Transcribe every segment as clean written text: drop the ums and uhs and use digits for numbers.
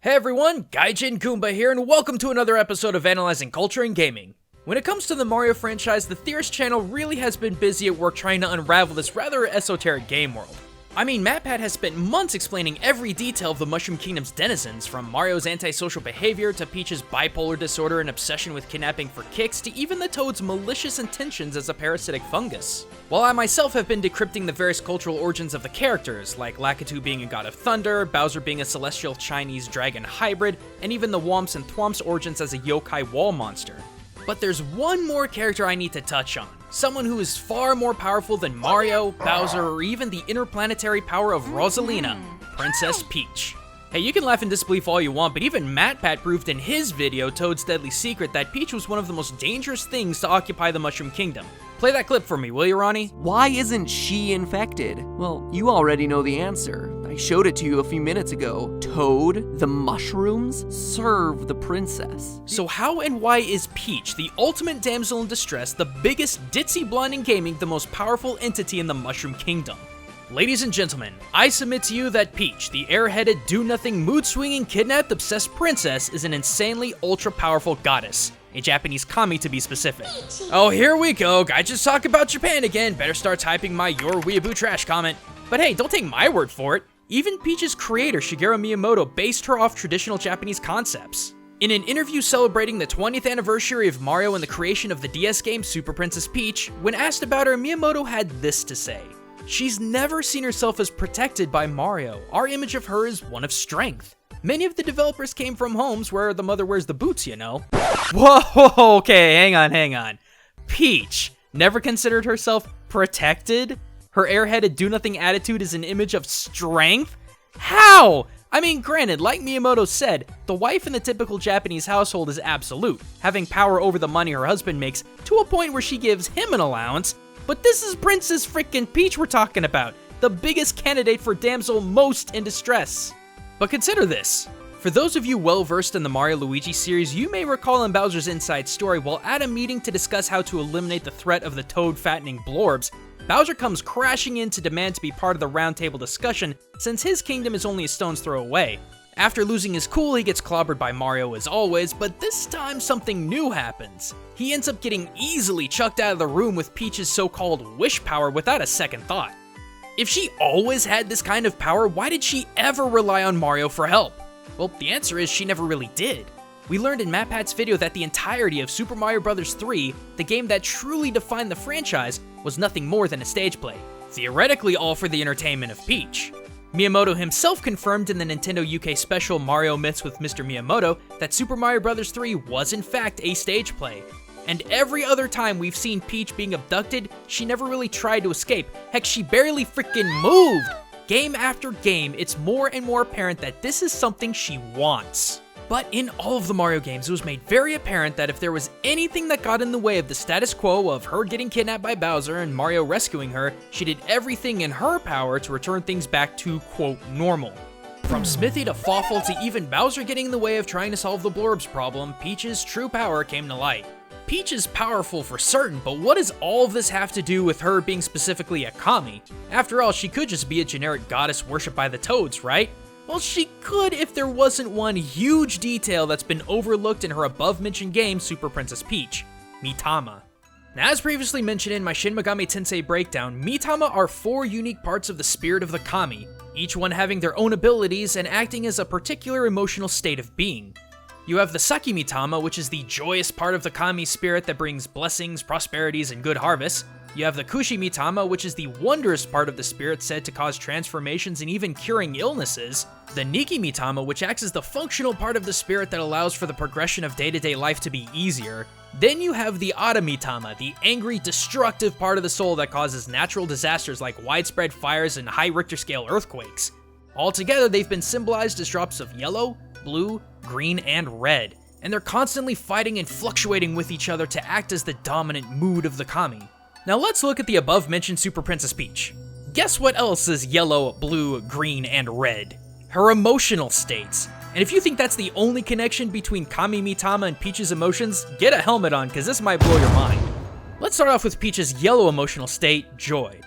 Hey everyone, Gaijin Goomba here, and welcome to another episode of Analyzing Culture and Gaming. When it comes to the Mario franchise, the Theorists channel really has been busy at work trying to unravel this rather esoteric game world. I mean, MatPat has spent months explaining every detail of the Mushroom Kingdom's denizens, from Mario's antisocial behavior to Peach's bipolar disorder and obsession with kidnapping for kicks, to even the Toad's malicious intentions as a parasitic fungus. While I myself have been decrypting the various cultural origins of the characters, like Lakitu being a god of thunder, Bowser being a celestial Chinese dragon hybrid, and even the Whomps and Thwomps origins as a yokai wall monster. But there's one more character I need to touch on. Someone who is far more powerful than Mario, Bowser, or even the interplanetary power of Rosalina, Princess Peach. Hey, you can laugh in disbelief all you want, but even MatPat proved in his video, Toad's Deadly Secret, that Peach was one of the most dangerous things to occupy the Mushroom Kingdom. Play that clip for me, will you, Ronnie? Why isn't she infected? Well, you already know the answer. I showed it to you a few minutes ago. Toad, the mushrooms, serve the princess. So how and why is Peach, the ultimate damsel in distress, the biggest ditzy blonde in gaming, the most powerful entity in the Mushroom Kingdom? Ladies and gentlemen, I submit to you that Peach, the airheaded, do-nothing, mood-swinging, kidnapped, obsessed princess, is an insanely ultra-powerful goddess. A Japanese kami to be specific. Oh, here we go, guys just talk about Japan again. Better start typing my "your weeaboo trash" comment. But hey, don't take my word for it. Even Peach's creator, Shigeru Miyamoto, based her off traditional Japanese concepts. In an interview celebrating the 20th anniversary of Mario and the creation of the DS game Super Princess Peach, when asked about her, Miyamoto had this to say. She's never seen herself as protected by Mario. Our image of her is one of strength. Many of the developers came from homes where the mother wears the boots, you know. Whoa, okay, hang on. Peach never considered herself protected? Her airheaded do-nothing attitude is an image of strength? How? I mean, granted, like Miyamoto said, the wife in the typical Japanese household is absolute, having power over the money her husband makes to a point where she gives him an allowance. But this is Princess frickin' Peach we're talking about, the biggest candidate for damsel most in distress. But consider this. For those of you well-versed in the Mario Luigi series, you may recall in Bowser's Inside Story, while at a meeting to discuss how to eliminate the threat of the toad-fattening blorbs, Bowser comes crashing in to demand to be part of the roundtable discussion since his kingdom is only a stone's throw away. After losing his cool, he gets clobbered by Mario as always, but this time something new happens. He ends up getting easily chucked out of the room with Peach's so-called wish power without a second thought. If she always had this kind of power, why did she ever rely on Mario for help? Well, the answer is she never really did. We learned in MatPat's video that the entirety of Super Mario Bros. 3, the game that truly defined the franchise, was nothing more than a stage play, theoretically all for the entertainment of Peach. Miyamoto himself confirmed in the Nintendo UK special Mario Myths with Mr. Miyamoto that Super Mario Bros. 3 was in fact a stage play. And every other time we've seen Peach being abducted, she never really tried to escape. Heck, she barely freaking moved! Game after game, it's more and more apparent that this is something she wants. But in all of the Mario games, it was made very apparent that if there was anything that got in the way of the status quo of her getting kidnapped by Bowser and Mario rescuing her, she did everything in her power to return things back to, quote, normal. From Smithy to Fawful to even Bowser getting in the way of trying to solve the Blorbs problem, Peach's true power came to light. Peach is powerful for certain, but what does all of this have to do with her being specifically a kami? After all, she could just be a generic goddess worshipped by the Toads, right? Well, she could if there wasn't one huge detail that's been overlooked in her above-mentioned game, Super Princess Peach, Mitama. Now, as previously mentioned in my Shin Megami Tensei breakdown, Mitama are 4 unique parts of the spirit of the kami, each one having their own abilities and acting as a particular emotional state of being. You have the Saki Mitama, which is the joyous part of the kami spirit that brings blessings, prosperities, and good harvests. You have the Kushi Mitama, which is the wondrous part of the spirit said to cause transformations and even curing illnesses. The Nikki Mitama, which acts as the functional part of the spirit that allows for the progression of day-to-day life to be easier. Then you have the Ada Mitama, the angry, destructive part of the soul that causes natural disasters like widespread fires and high Richter scale earthquakes. Altogether, they've been symbolized as drops of yellow, blue, green, and red, and they're constantly fighting and fluctuating with each other to act as the dominant mood of the kami. Now let's look at the above-mentioned Super Princess Peach. Guess what else is yellow, blue, green, and red? Her emotional states. And if you think that's the only connection between Kami Mitama and Peach's emotions, get a helmet on, cause this might blow your mind. Let's start off with Peach's yellow emotional state, joy.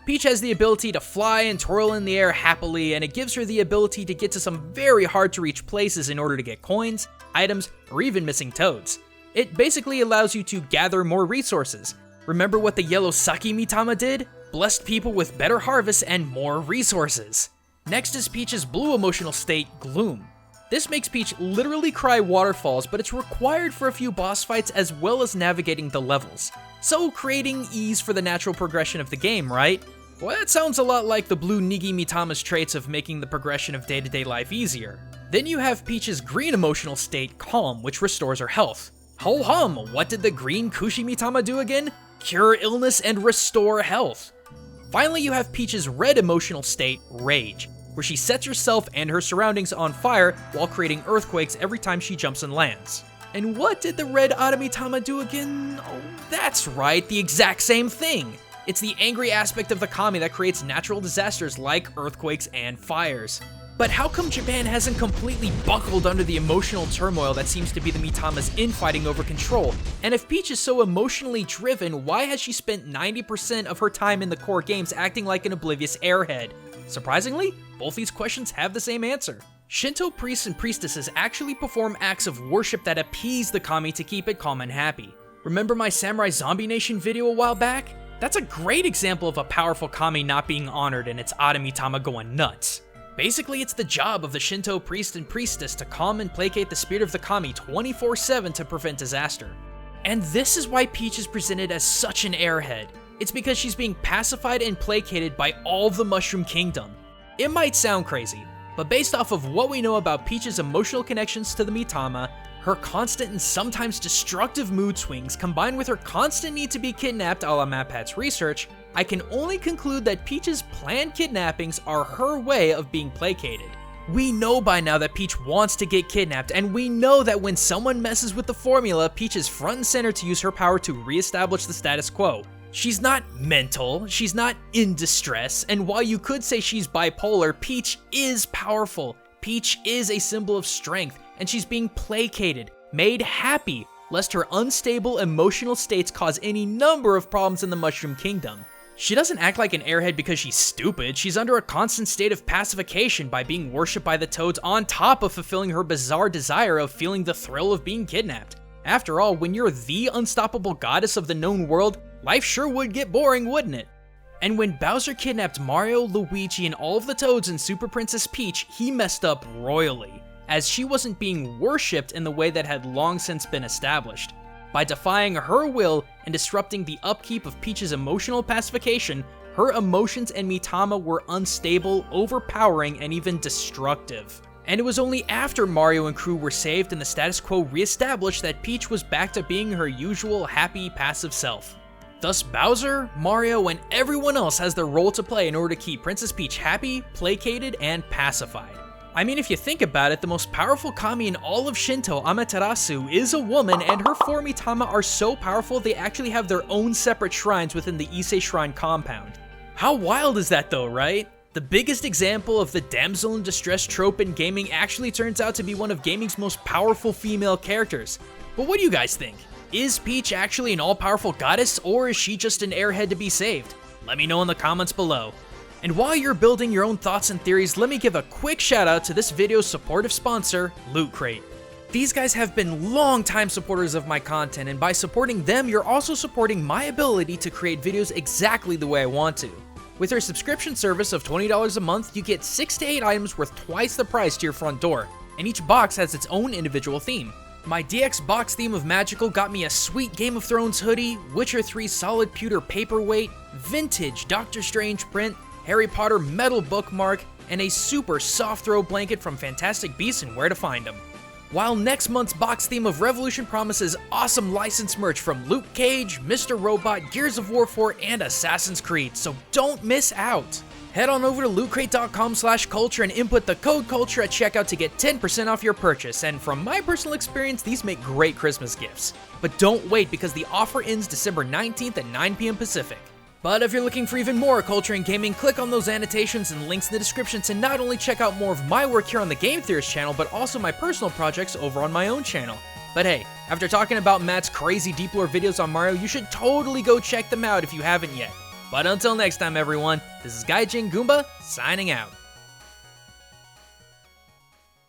Peach has the ability to fly and twirl in the air happily, and it gives her the ability to get to some very hard to reach places in order to get coins, items, or even missing toads. It basically allows you to gather more resources. Remember what the yellow Saki Mitama did? Blessed people with better harvests and more resources. Next is Peach's blue emotional state, Gloom. This makes Peach literally cry waterfalls, but it's required for a few boss fights as well as navigating the levels. So creating ease for the natural progression of the game, right? Well, that sounds a lot like the blue Nigi Mitama's traits of making the progression of day-to-day life easier. Then you have Peach's green emotional state, Calm, which restores her health. Ho hum, what did the green Kushi Mitama do again? Cure illness and restore health. Finally, you have Peach's red emotional state, Rage, where she sets herself and her surroundings on fire while creating earthquakes every time she jumps and lands. And what did the red Adamitama do again? Oh, that's right, the exact same thing! It's the angry aspect of the kami that creates natural disasters like earthquakes and fires. But how come Japan hasn't completely buckled under the emotional turmoil that seems to be the Mitama's infighting over control? And if Peach is so emotionally driven, why has she spent 90% of her time in the core games acting like an oblivious airhead? Surprisingly, both these questions have the same answer. Shinto priests and priestesses actually perform acts of worship that appease the kami to keep it calm and happy. Remember my Samurai Zombie Nation video a while back? That's a great example of a powerful kami not being honored and its Adamitama going nuts. Basically, it's the job of the Shinto priest and priestess to calm and placate the spirit of the kami 24/7 to prevent disaster. And this is why Peach is presented as such an airhead. It's because she's being pacified and placated by all of the Mushroom Kingdom. It might sound crazy, but based off of what we know about Peach's emotional connections to the Mitama, her constant and sometimes destructive mood swings combined with her constant need to be kidnapped a la MatPat's research, I can only conclude that Peach's planned kidnappings are her way of being placated. We know by now that Peach wants to get kidnapped, and we know that when someone messes with the formula, Peach is front and center to use her power to reestablish the status quo. She's not mental, she's not in distress, and while you could say she's bipolar, Peach is powerful. Peach is a symbol of strength, and she's being placated, made happy, lest her unstable emotional states cause any number of problems in the Mushroom Kingdom. She doesn't act like an airhead because she's stupid, she's under a constant state of pacification by being worshipped by the toads on top of fulfilling her bizarre desire of feeling the thrill of being kidnapped. After all, when you're the unstoppable goddess of the known world, life sure would get boring, wouldn't it? And when Bowser kidnapped Mario, Luigi, and all of the toads in Super Princess Peach, he messed up royally, as she wasn't being worshipped in the way that had long since been established. By defying her will and disrupting the upkeep of Peach's emotional pacification, her emotions and Mitama were unstable, overpowering, and even destructive. And it was only after Mario and crew were saved and the status quo reestablished that Peach was back to being her usual happy, passive self. Thus, Bowser, Mario, and everyone else has their role to play in order to keep Princess Peach happy, placated, and pacified. I mean, if you think about it, the most powerful kami in all of Shinto, Amaterasu, is a woman, and her four Mitama are so powerful they actually have their own separate shrines within the Ise Shrine compound. How wild is that though, right? The biggest example of the damsel in distress trope in gaming actually turns out to be one of gaming's most powerful female characters. But what do you guys think? Is Peach actually an all-powerful goddess, or is she just an airhead to be saved? Let me know in the comments below. And while you're building your own thoughts and theories, let me give a quick shout out to this video's supportive sponsor, Loot Crate. These guys have been long-time supporters of my content, and by supporting them, you're also supporting my ability to create videos exactly the way I want to. With their subscription service of $20 a month, you get 6 to 8 items worth twice the price to your front door, and each box has its own individual theme. My DX box theme of Magical got me a sweet Game of Thrones hoodie, Witcher 3 solid pewter paperweight, vintage Doctor Strange print, Harry Potter metal bookmark, and a super soft throw blanket from Fantastic Beasts and Where to Find Them. While next month's box theme of Revolution promises awesome licensed merch from Luke Cage, Mr. Robot, Gears of War 4, and Assassin's Creed, so don't miss out! Head on over to lootcrate.com/culture and input the code CULTURE at checkout to get 10% off your purchase, and from my personal experience, these make great Christmas gifts. But don't wait, because the offer ends December 19th at 9 p.m. Pacific. But if you're looking for even more culture and gaming, click on those annotations and links in the description to not only check out more of my work here on the Game Theorists channel, but also my personal projects over on my own channel. But hey, after talking about Matt's crazy deep lore videos on Mario, you should totally go check them out if you haven't yet. But until next time, everyone, this is Gaijin Goomba signing out.